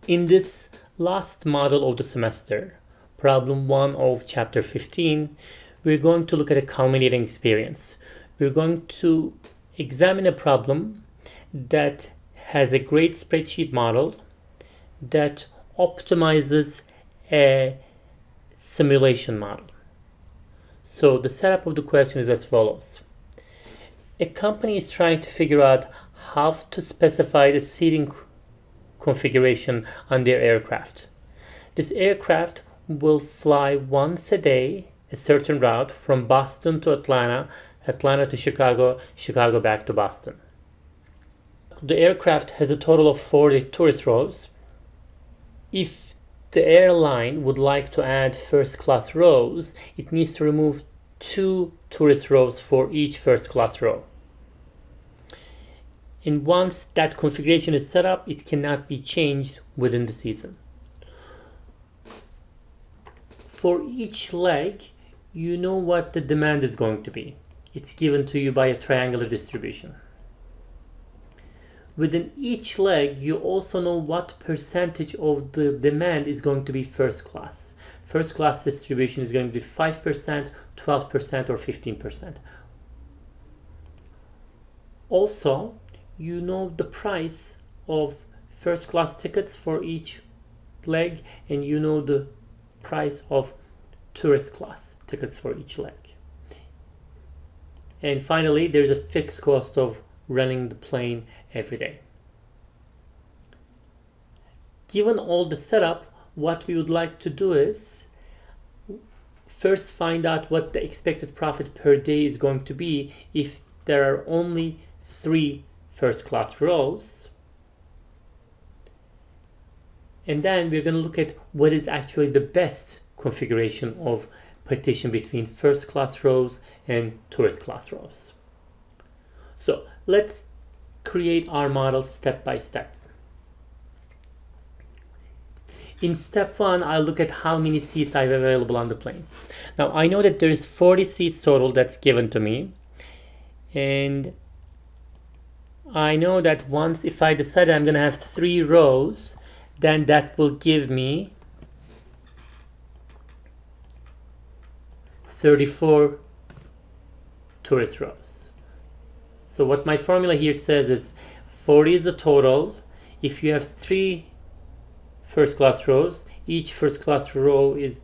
In this last model of the semester, problem 1 of chapter 15, we're going to look at a culminating experience. We're going to examine a problem that has a great spreadsheet model that optimizes a simulation model. So the setup of the question is as follows. A company is trying to figure out how to specify the seating configuration on their aircraft. This aircraft will fly once a day a certain route from Boston to Atlanta, Atlanta to Chicago, Chicago back to Boston. The aircraft has a total of 40 tourist rows. If the airline would like to add first class rows, it needs to remove 2 tourist rows for each first class row. And once that configuration is set up, it cannot be changed within the season. For each leg, you know what the demand is going to be. It's given to you by a triangular distribution. Within each leg, you also know what percentage of the demand is going to be first class. First class distribution is going to be 5%, 12%, or 15%. Also, you know the price of first class tickets for each leg, and you know the price of tourist class tickets for each leg. And finally, there's a fixed cost of running the plane every day. Given all the setup, what we would like to do is first find out what the expected profit per day is going to be if there are only 3 first class rows. And then we're going to look at what is actually the best configuration of partition between first class rows and tourist class rows. So let's create our model step by step. In step 1, I'll look at how many seats I have available on the plane. Now I know that there is 40 seats total that's given to me, and I know that once if I decide I'm going to have 3 rows, then that will give me 34 tourist rows. So what my formula here says is 40 is the total. If you have 3 first class rows, each first class row is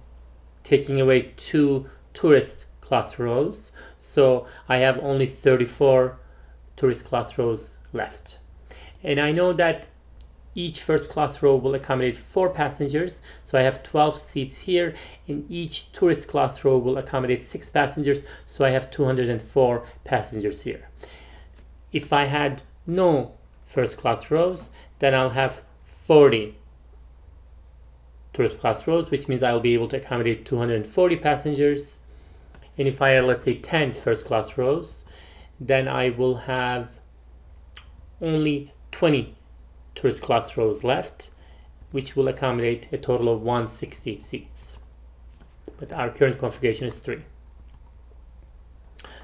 taking away 2 tourist class rows. So I have only 34 tourist class rows left. And I know that each first class row will accommodate 4 passengers, so I have 12 seats here, and each tourist class row will accommodate 6 passengers, so I have 204 passengers here. If I had no first class rows, then I'll have 40 tourist class rows, which means I'll be able to accommodate 240 passengers. And if I had, let's say, 10 first class rows, then I will have only 20 tourist class rows left, which will accommodate a total of 160 seats. But our current configuration is 3.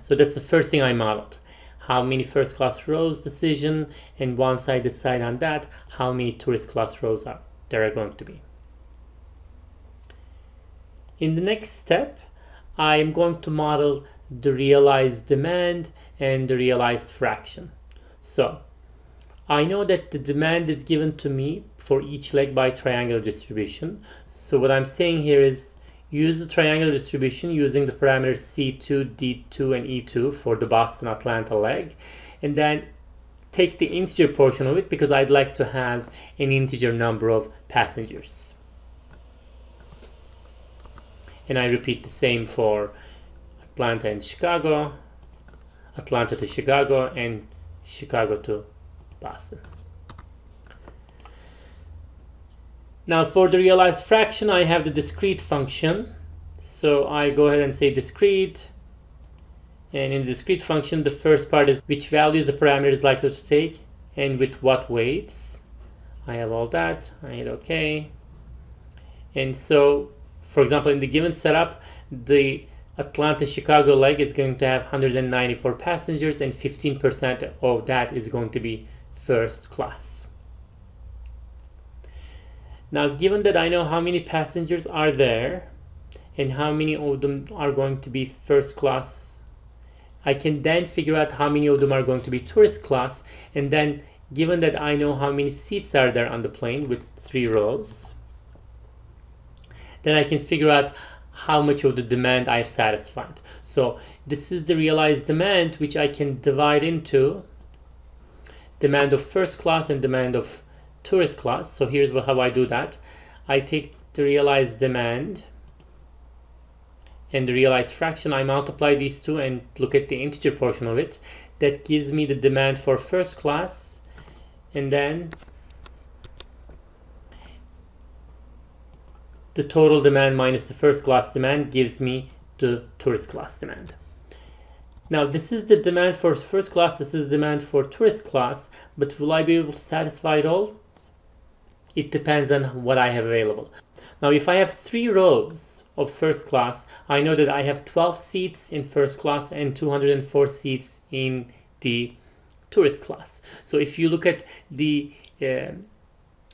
So that's the first thing I modeled. How many first class rows decision, and once I decide on that, how many tourist class rows there are going to be. In the next step, I am going to model the realized demand and the realized fraction. So I know that the demand is given to me for each leg by triangular distribution. So what I'm saying here is use the triangular distribution using the parameters C2, D2, and E2 for the Boston-Atlanta leg, and then take the integer portion of it because I'd like to have an integer number of passengers. And I repeat the same for Atlanta and Chicago, Atlanta to Chicago, and Chicago to Boston. Now for the realized fraction, I have the discrete function. So I go ahead and say discrete. And in the discrete function, the first part is which values the parameter is likely to take and with what weights. I have all that. I hit OK. And so, for example, in the given setup, the Atlanta-Chicago leg is going to have 194 passengers, and 15% of that is going to be first class. Now, given that I know how many passengers are there and how many of them are going to be first class, I can then figure out how many of them are going to be tourist class, and then given that I know how many seats are there on the plane with 3 rows, then I can figure out how much of the demand I've satisfied. So this is the realized demand, which I can divide into demand of first class and demand of tourist class. So here's how I do that. I take the realized demand and the realized fraction, I multiply these two and look at the integer portion of it. That gives me the demand for first class, and then the total demand minus the first class demand gives me the tourist class demand. Now this is the demand for first class, this is the demand for tourist class, but will I be able to satisfy it all? It depends on what I have available. Now if I have 3 rows of first class, I know that I have 12 seats in first class and 204 seats in the tourist class. So if you look at the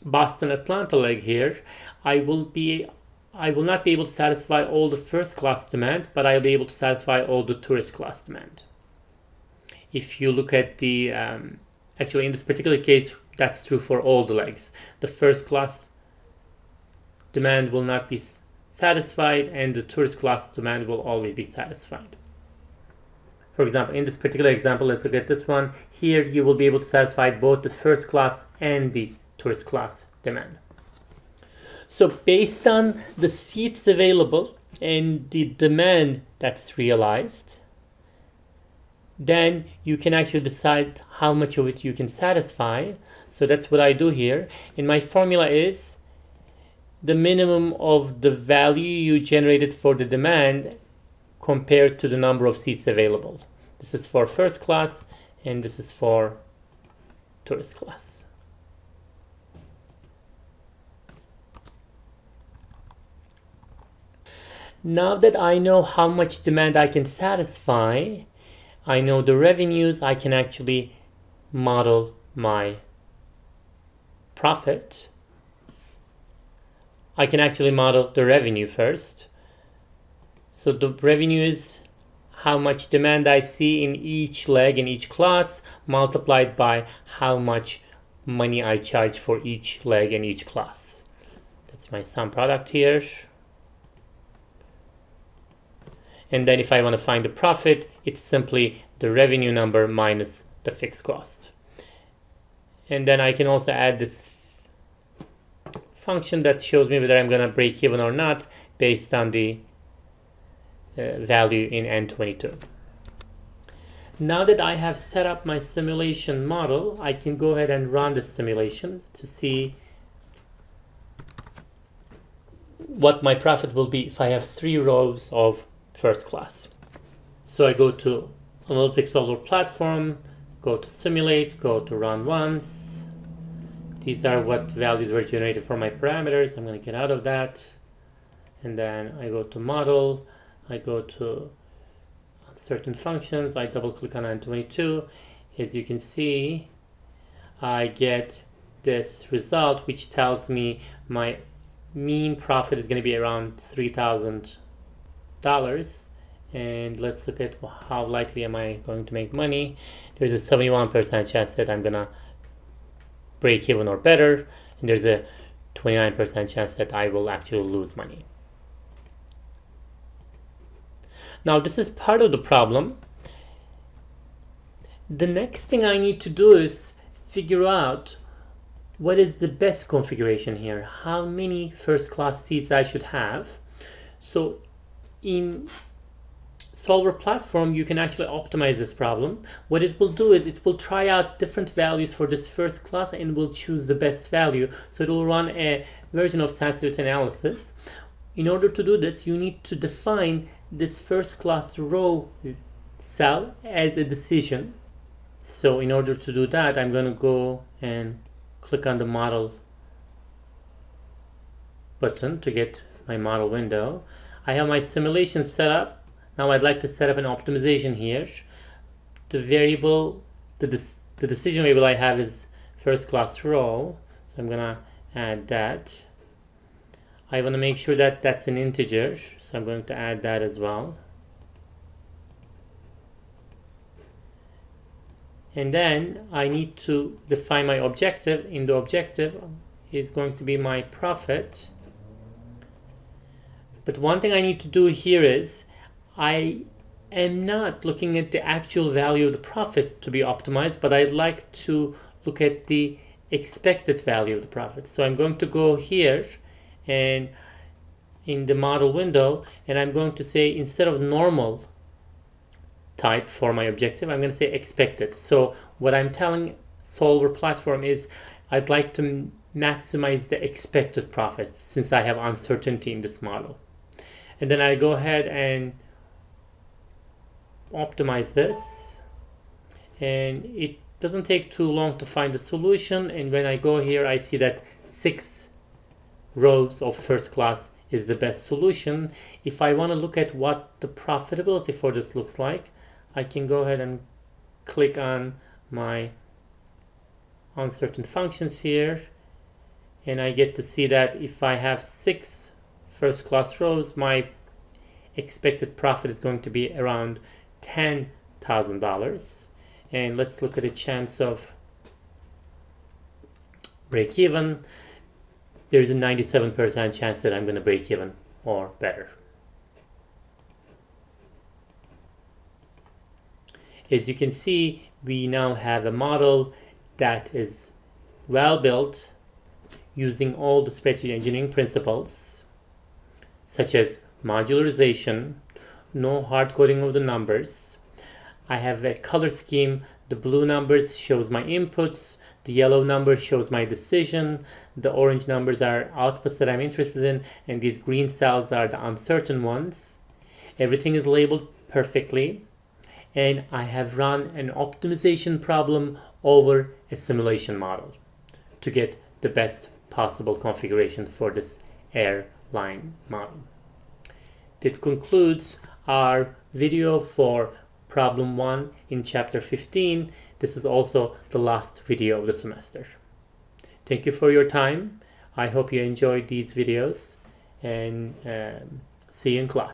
Boston Atlanta leg here, I will not be able to satisfy all the first class demand, but I'll be able to satisfy all the tourist class demand. If you look at the actually in this particular case, that's true for all the legs. The first class demand will not be satisfied and the tourist class demand will always be satisfied. For example, in this particular example, let's look at this one. Here you will be able to satisfy both the first class and the tourist class demand. So based on the seats available and the demand that's realized, then you can actually decide how much of it you can satisfy. So that's what I do here. And my formula is the minimum of the value you generated for the demand compared to the number of seats available. This is for first class and this is for tourist class. Now that I know how much demand I can satisfy, I know the revenues, I can actually model my profit. I can actually model the revenue first. So the revenue is how much demand I see in each leg in each class multiplied by how much money I charge for each leg in each class. That's my sum product here. And then if I want to find the profit, it's simply the revenue number minus the fixed cost. And then I can also add this function that shows me whether I'm going to break even or not based on the value in N22. Now that I have set up my simulation model, I can go ahead and run the simulation to see what my profit will be if I have 3 rows of first class. So I go to Analytics Solver platform, go to simulate, go to run once. These are what values were generated for my parameters. I'm going to get out of that. And then I go to model. I go to certain functions. I double click on N22. As you can see, I get this result, which tells me my mean profit is going to be around $3,000. And let's look at how likely am I going to make money. There's a 71% chance that I'm going to break even or better, and there's a 29% chance that I will actually lose money. Now this is part of the problem. The next thing I need to do is figure out what is the best configuration here, how many first class seats I should have. So in Solver platform, you can actually optimize this problem. What it will do is it will try out different values for this first class and will choose the best value. So it will run a version of sensitivity analysis. In order to do this, you need to define this first class row cell as a decision. So in order to do that, I'm going to go and click on the model button to get my model window. I have my simulation set up. Now I'd like to set up an optimization here. The variable, the decision variable I have is first class row. So I'm gonna add that. I want to make sure that that's an integer, so I'm going to add that as well. And then I need to define my objective. In the objective is going to be my profit. But one thing I need to do here is I am not looking at the actual value of the profit to be optimized, but I'd like to look at the expected value of the profit. So I'm going to go here and in the model window, and I'm going to say, instead of normal type for my objective, I'm going to say expected. So what I'm telling Solver platform is I'd like to maximize the expected profit since I have uncertainty in this model. And then I go ahead and optimize this, and it doesn't take too long to find the solution. And when I go here, I see that 6 rows of first class is the best solution. If I want to look at what the profitability for this looks like, I can go ahead and click on my uncertain functions here, and I get to see that if I have 6 first class rows, my expected profit is going to be around $10,000. And let's look at the chance of break even. There's a 97% chance that I'm going to break even or better. As you can see, we now have a model that is well built using all the spreadsheet engineering principles, such as modularization, no hard coding of the numbers. I have a color scheme. The blue numbers shows my inputs, the yellow number shows my decision, the orange numbers are outputs that I'm interested in, and these green cells are the uncertain ones. Everything is labeled perfectly, and I have run an optimization problem over a simulation model to get the best possible configuration for this airline model. That concludes our video for problem 1 in chapter 15. This is also the last video of the semester. Thank you for your time. I hope you enjoyed these videos, and see you in class.